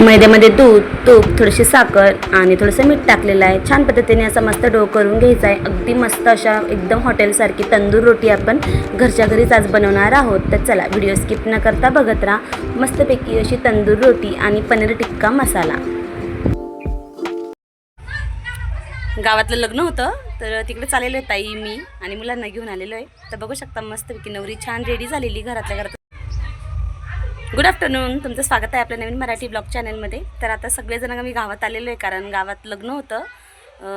मैद्यामध्ये दूध, तूप, थोडीशी साखर आणि थोडंसं मीठ टाकलेलं आहे. छान पद्धतीने असा मस्त डो करून घ्यायचा आहे. अगदी मस्त अशा एकदम हॉटेलसारखी तंदूर रोटी आपण घरच्या घरीच आज बनवणार आहोत. तर चला व्हिडिओ स्किप न करता बघत राहा. मस्तपैकी अशी तंदूर रोटी आणि पनीर टिक्का मसाला. गावातलं लग्न होतं तर तिकडे चाललेलो आहे ताई, मी आणि मुलांना घेऊन आलेलो आहे. तर बघू शकता मस्तपैकी नवरी छान रेडी झालेली घरातल्या घरात. गुड आफ्टरनून, तुमचं स्वागत आहे आपल्या नवीन मराठी ब्लॉग चॅनलमध्ये. तर आता सगळेजण आम्ही गावात आलेलो आहे कारण गावात लग्न होतं.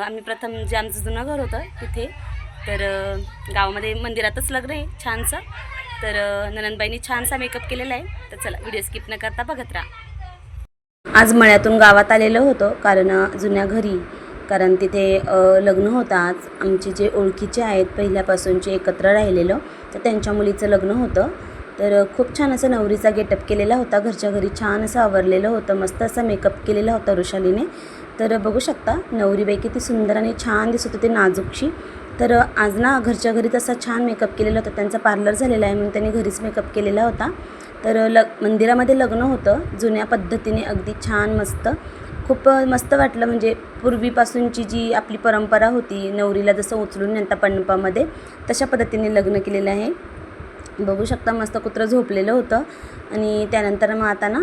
आम्ही प्रथम जे आमचं जुनं घर होतं तिथे, तर गावामध्ये मंदिरातच लग्न आहे छानसं. तर ननंदबाईंनी छानसा मेकअप केलेला आहे. तर चला व्हिडिओ स्किप न करता बघत राहा. आज मळ्यातून गावात आलेलो होतो कारण जुन्या घरी, कारण तिथे लग्न होतं आज. आमचे जे ओळखीचे आहेत पहिल्यापासूनचे एकत्र राहिलेलो, तर त्यांच्या मुलीचं लग्न होतं. तर खूप छान असं नवरीचा गेटअप केलेला होता. घरच्या घरी छान असं आवरलेलं होतं. मस्त असा मेकअप केलेला होता वृषालीने. तर बघू शकता नवरीबाई किती सुंदर आणि छान दिसत होती, नाजूकशी. तर आज ना घरच्या घरीच असा छान मेकअप केलेला होता. त्यांचा पार्लर झालेला आहे म्हणून त्यांनी घरीच मेकअप केलेला होता. तर मंदिरामध्ये लग्न होतं जुन्या पद्धतीने, अगदी छान मस्त. खूप मस्त वाटलं. म्हणजे पूर्वीपासूनची जी आपली परंपरा होती, नवरीला जसं उचलून नेता मंडपामध्ये, तशा पद्धतीने लग्न केलेलं आहे. बघू शकता मस्त कुत्रं झोपलेलं होतं. आणि त्यानंतर मग आता ना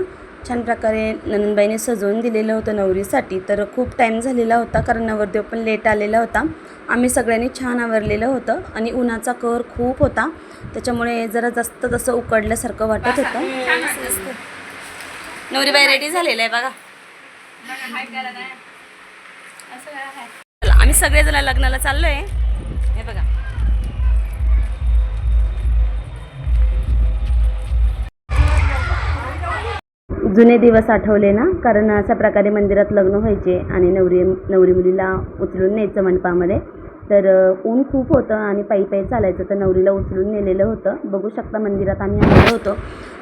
छान प्रकारे ननंदबाईने सजवून दिलेलं होतं नवरीसाठी. तर खूप टाईम झालेला होता कारण नवरदेव पण लेट आलेला होता. आम्ही सगळ्यांनी छान आवरलेलं होतं आणि उन्हाचा कहर खूप होता, त्याच्यामुळे जरा जास्त तसं उकडल्यासारखं वाटत होतं. नवरीबाई रेडी झालेलं आहे बघा. आम्ही सगळेजण लग्नाला चाललो आहे. हे बघा जुने दिवस आठवले ना, कारण अशा प्रकारे मंदिरात लग्न व्हायचे आणि नवरी मुलीला उचलून न्यायचं मंडपामध्ये. तर ऊन खूप होतं आणि पायी पायी चालायचं, तर नवरीला उचलून नेलेलं होतं. बघू शकता मंदिरात आम्ही आलेलो होतो.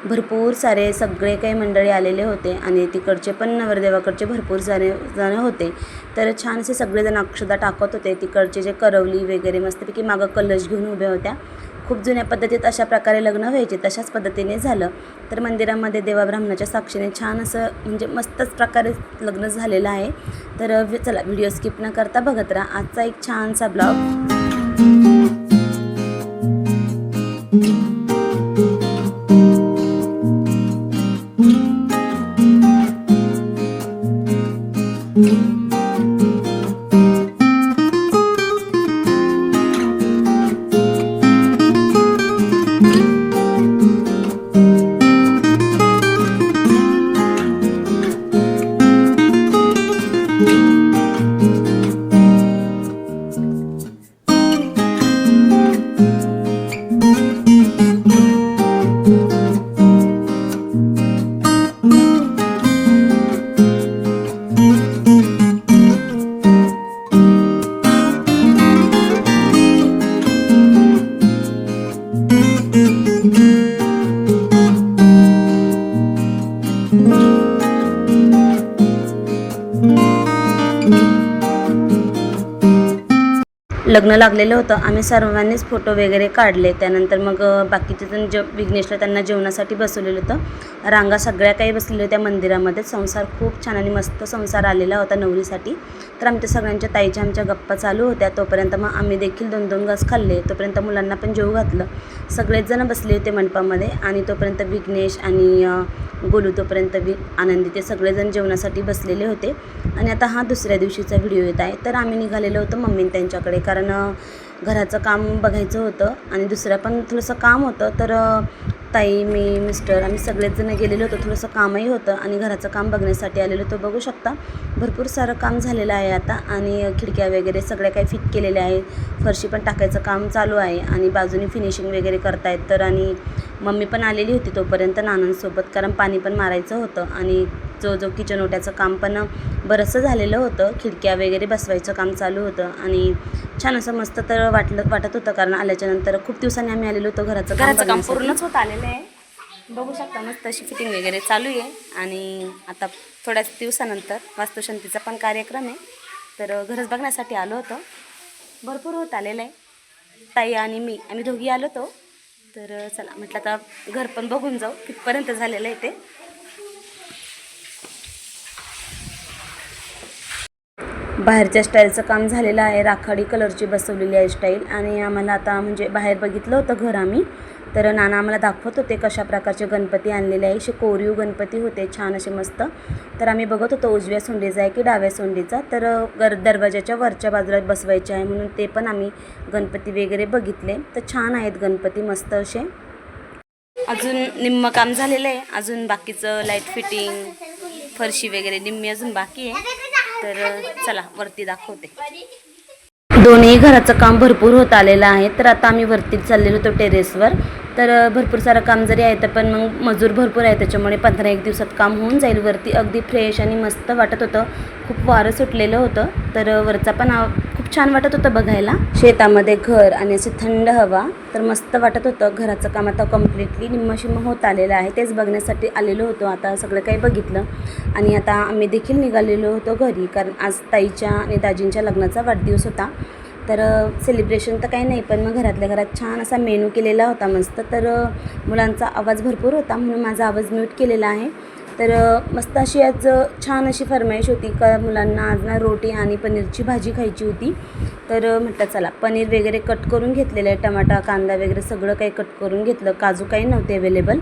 भरपूर सारे सगळे काही मंडळी आलेले होते आणि तिकडचे पण नवरदेवाकडचे भरपूर सारे जण होते. तर छान असे सगळेजण अक्षदा टाकत होते. तिकडचे जे करवली वगैरे मस्तपैकी मागं कलश घेऊन उभ्या होत्या. खूप जुन्या पद्धतीत अशा प्रकारे लग्न व्हायचे, तशाच पद्धतीने झालं. तर मंदिरामध्ये देवा ब्राह्मणाच्या साक्षीने छान असं म्हणजे मस्तच प्रकारे लग्न झालेलं आहे. तर चला व्हिडिओ स्किप न करता बघत राहा आजचा एक छानसा ब्लॉग. लग्न लागलेलं होतं. आम्ही सर्वांनीच फोटो वगैरे काढले. त्यानंतर मग बाकीचे जण विघ्नेशला त्यांना जेवणासाठी बसवलेलं होतं. रांगा सगळ्या काही बसलेल्या होत्या मंदिरामध्ये. संसार खूप छान आणि मस्त संसार आलेला होता नवरीसाठी. तर आमच्या सगळ्यांच्या ताईच्या आमच्या गप्पा चालू होत्या. तोपर्यंत मग आम्ही देखील 2-2 घास खाल्ले. तोपर्यंत मुलांना पण जेवू घातलं. सगळेच जण बसले होते मंडपामध्ये आणि तोपर्यंत विघ्नेश आणि गोलू, तोपर्यंत आनंदी, ते सगळेजण जेवणासाठी बसलेले होते. आणि आता हा दुसऱ्या दिवशीचा व्हिडिओ येत आहे. तर आम्ही निघालेलो होतो मम्मी त्यांच्याकडे, कारण घराचं काम बघायचं होतं आणि दुसरं पण थोडंसं काम होतं. तर ताई, मी, मिस्टर आम्ही सगळेच जण गेलेलो होतो. थोडंसं कामही होतं आणि घराचं काम बघण्यासाठी आलेलो होतो. बघू शकता भरपूर सारं काम झालेलं आहे आता आणि खिडक्या वगैरे सगळ्या काही फिट केलेल्या आहे. फरशी पण टाकायचं काम चालू आहे आणि बाजूनी फिनिशिंग वगैरे करतायत. तर आणि मम्मी पण आलेली होती तोपर्यंत नानांसोबत, कारण पाणी पण मारायचं होतं आणि जो किचन ओट्याचं काम पण बरंचसं झालेलं होतं. खिडक्या वगैरे बसवायचं काम चालू होतं आणि छान असं मस्त तर वाटत होतं, कारण आल्याच्यानंतर खूप दिवसांनी आम्ही आलेलो होतो. घराचं काम पूर्णच होत आलेलं आहे. बघू शकता मस्त अशी फिटिंग वगैरे चालू आहे आणि आता थोड्याच दिवसानंतर वास्तुशांतीचा पण कार्यक्रम आहे. तर घरच बघण्यासाठी आलो होतो. भरपूर होत आलेलं आहे. ताई आणि मी आम्ही दोघी आलो होतो. तर चला म्हटलं आता घर पण बघून जाऊ कितपर्यंत झालेलं आहे ते. बाहेरच्या स्टाईलचं काम झालेलं आहे. राखाडी कलरची बसवलेली आहे स्टाईल. आणि आम्हाला आता म्हणजे बाहेर बघितलं होतं घर आम्ही, तर नाना आम्हाला दाखवत होते कशा प्रकारचे गणपती आणलेले आहे. असे कोरीव गणपती होते छान असे मस्त. तर आम्ही बघत होतो उजव्या सोंडीचा आहे की डाव्या सोंडीचा. तर दरवाजाच्या वरच्या बाजूला बसवायचे आहे म्हणून ते पण आम्ही गणपती वगैरे बघितले. तर छान आहेत गणपती मस्त असे. अजून निम्म काम झालेलं आहे. अजून बाकीचं लाईट फिटिंग, फरशी वगैरे निम्मी अजून बाकी आहे. तर चला वरती दाखवते. दोन्ही घराचं काम भरपूर होत आलेलं आहे. तर आता आम्ही वरती चाललेलो होतो टेरेसवर. तर भरपूर सारं काम जरी आहे तर पण मग मजूर भरपूर आहे त्याच्यामुळे 15-1 दिवसात काम होऊन जाईल. वरती अगदी फ्रेश आणि मस्त वाटत होतं. खूप वारं सुटलेलं होतं तर वरचा पण खूप छान वाटत होतं बघायला. शेतामध्ये घर आणि अशी थंड हवा, तर मस्त वाटत होतं. घराचं काम आता कम्प्लिटली निम्मशिम्म होत आलेलं आहे. तेच बघण्यासाठी आलेलो होतो. आता सगळं काही बघितलं आणि आता आम्ही देखील निघालेलो होतो घरी, कारण आज ताईच्या आणि दाजींच्या लग्नाचा वाढदिवस होता. तर सेलिब्रेशन तर काही नाही, पण मग घरातल्या घरात छान असा मेनू केलेला होता मस्त. तर मुलांचा आवाज भरपूर होता म्हणून माझा आवाज म्यूट केलेला आहे. तर मस्त अशी आज छान अशी फरमाईश होती का मुलांना आज ना रोटी आणि पनीरची भाजी खायची होती. तर म्हटलं चला पनीर वगैरे कट करून घेतलेलं आहे, टमाटा कांदा वगैरे सगळं काही कट करून घेतलं. काजू काही नव्हते अवेलेबल,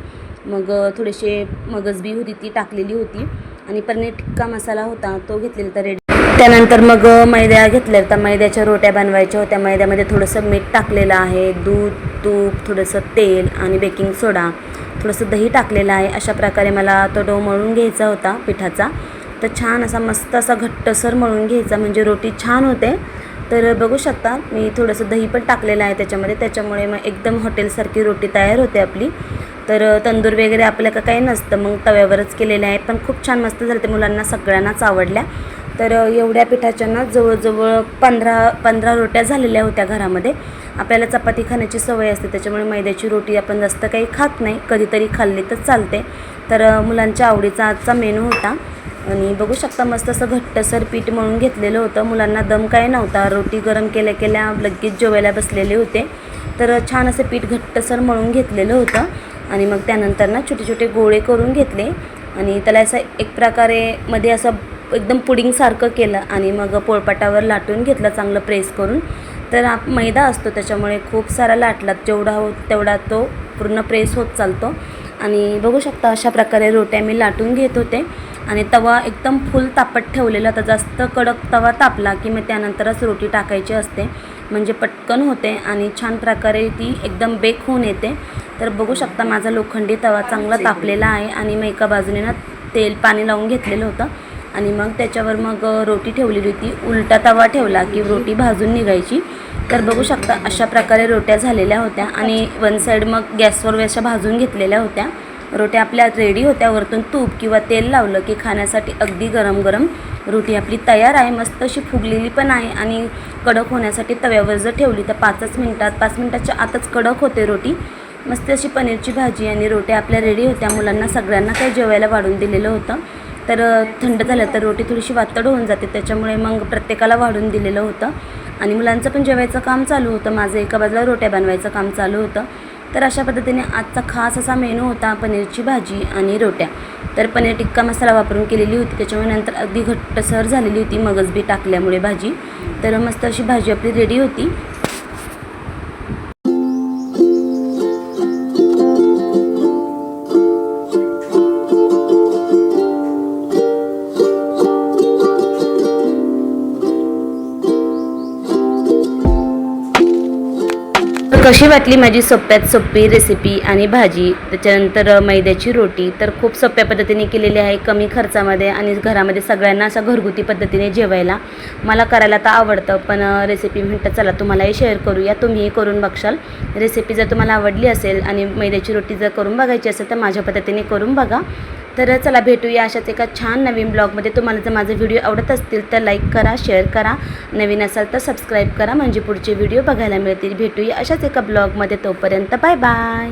मग थोडेसे मगजबी होती ती टाकलेली होती आणि पनीर टिक्का मसाला होता तो घेतलेला तर रेडी. त्यानंतर मग मैदा घेतल्या तर मैद्याच्या रोट्या बनवायच्या होत्या. मैद्यामध्ये थोडंसं मीठ टाकलेलं आहे, दूध, तूप, थोडंसं तेल आणि बेकिंग सोडा, थोडंसं दही टाकलेलं आहे. अशा प्रकारे मला तो डो मळून घ्यायचा होता पिठाचा. तर छान असा मस्त असा घट्टसर मळून घ्यायचा म्हणजे रोटी छान होते. तर बघू शकता मी थोडंसं दही पण टाकलेलं आहे त्याच्यामध्ये, त्याच्यामुळे मग एकदम हॉटेलसारखी रोटी तयार होते आपली. तर तंदूर वगैरे आपल्याला काही नसतं, मग तव्यावरच केलेलं आहे, पण खूप छान मस्त झालं ते. मुलांना सगळ्यांनाच आवडल्या. तर एवढ्या पिठाच्या ना जवळजवळ 15 रोट्या झालेल्या होत्या घरामध्ये. आपल्याला चपाती खाण्याची सवय असते त्याच्यामुळे मैद्याची रोटी आपण जास्त काही खात नाही, कधीतरी खाल्ली तर चालते. तर मुलांच्या आवडीचा आजचा मेनू होता आणि बघू शकता मस्त असं घट्टसर पीठ मळून घेतलेलं होतं. मुलांना दम काय नव्हता, रोटी गरम केल्या केल्या लगेच जेवायला बसलेले होते. तर छान असं पीठ घट्टसर मळून घेतलेलं होतं आणि मग त्यानंतर ना छोटे छोटे गोळे करून घेतले आणि त्याला असं एक प्रकारे मध्ये असं एकदम पुडिंगसारखं केलं आणि मग पोळपाटावर लाटून घेतलं चांगलं प्रेस करून. तर मैदा असतो त्याच्यामुळे खूप सारा लाटला, जेवढा होत तेवढा तो पूर्ण प्रेस होत चालतो. आणि बघू शकता अशा प्रकारे रोट्या मी लाटून घेत होते आणि तवा एकदम फुल तापत ठेवलेला. तर जास्त कडक तवा तापला की मग त्यानंतरच रोटी टाकायची असते म्हणजे पटकन होते आणि छान प्रकारे ती एकदम बेक होऊन येते. तर बघू शकता माझा लोखंडी तवा चांगला तापलेला आहे आणि मग एका बाजूने ना पाणी लावून घेतलेलं होतं आणि मग त्याच्यावर मग रोटी ठेवलेली होती. उलटा तवा ठेवला की रोटी भाजून निघायची. तर बघू शकता अशा प्रकारे रोट्या झालेल्या होत्या आणि वन साईड मग गॅसवर अशा भाजून घेतलेल्या होत्या. रोट्या आपल्या रेडी होत्या. वरतून तूप किंवा तेल लावलं की खाण्यासाठी अगदी गरम गरम रोटी आपली तयार आहे. मस्त अशी फुगलेली पण आहे आणि कडक होण्यासाठी तव्यावर जर ठेवली तर 5 मिनिटाच्या आतच कडक होते रोटी. मस्त अशी पनीरची भाजी आणि रोट्या आपल्या रेडी होत्या. मुलांना सगळ्यांना काही जेवायला वाढून दिलेलं होतं. तर थंड झालं तर रोटी थोडीशी वातड होऊन जाते त्याच्यामुळे मग प्रत्येकाला वाढून दिलेलं होतं आणि मुलांचं पण जेवायचं काम चालू होतं, माझं एका बाजूला रोट्या बनवायचं काम चालू होतं. तर अशा पद्धतीने आजचा खास असा मेनू होता पनीरची भाजी आणि रोट्या. तर पनीर टिक्का मसाला वापरून केलेली होती त्याच्यामुळे नंतर अगदी घट्टसर झालेली होती मगजबी टाकल्यामुळे भाजी. तर मस्त अशी भाजी आपली रेडी होती. कशी वाटली माझी सोप्यात सोपी रेसिपी आणि भाजी, त्याच्यानंतर मैद्याची रोटी. तर खूप सोप्या पद्धतीने केलेली आहे, कमी खर्चामध्ये आणि घरामध्ये सगळ्यांना अशा घरगुती पद्धतीने जेवायला. मला करायला तर आवडतं पण रेसिपी म्हणतात चला तुम्हालाही शेअर करूया, तुम्हीही करून बघशाल. रेसिपी जर तुम्हाला आवडली असेल आणि मैद्याची रोटी जर करून बघायची असेल तर माझ्या पद्धतीने करून बघा. तर चला भेटूया अशाच एका छान नवीन ब्लॉगमध्ये. तुम्हाला जर माझे व्हिडिओ आवडत असतील तर लाईक करा, शेअर करा, नवीन असाल तर सबस्क्राईब करा म्हणजे पुढचे व्हिडिओ बघायला मिळतील. भेटूया अशाच एका ब्लॉगमध्ये, तोपर्यंत बाय बाय.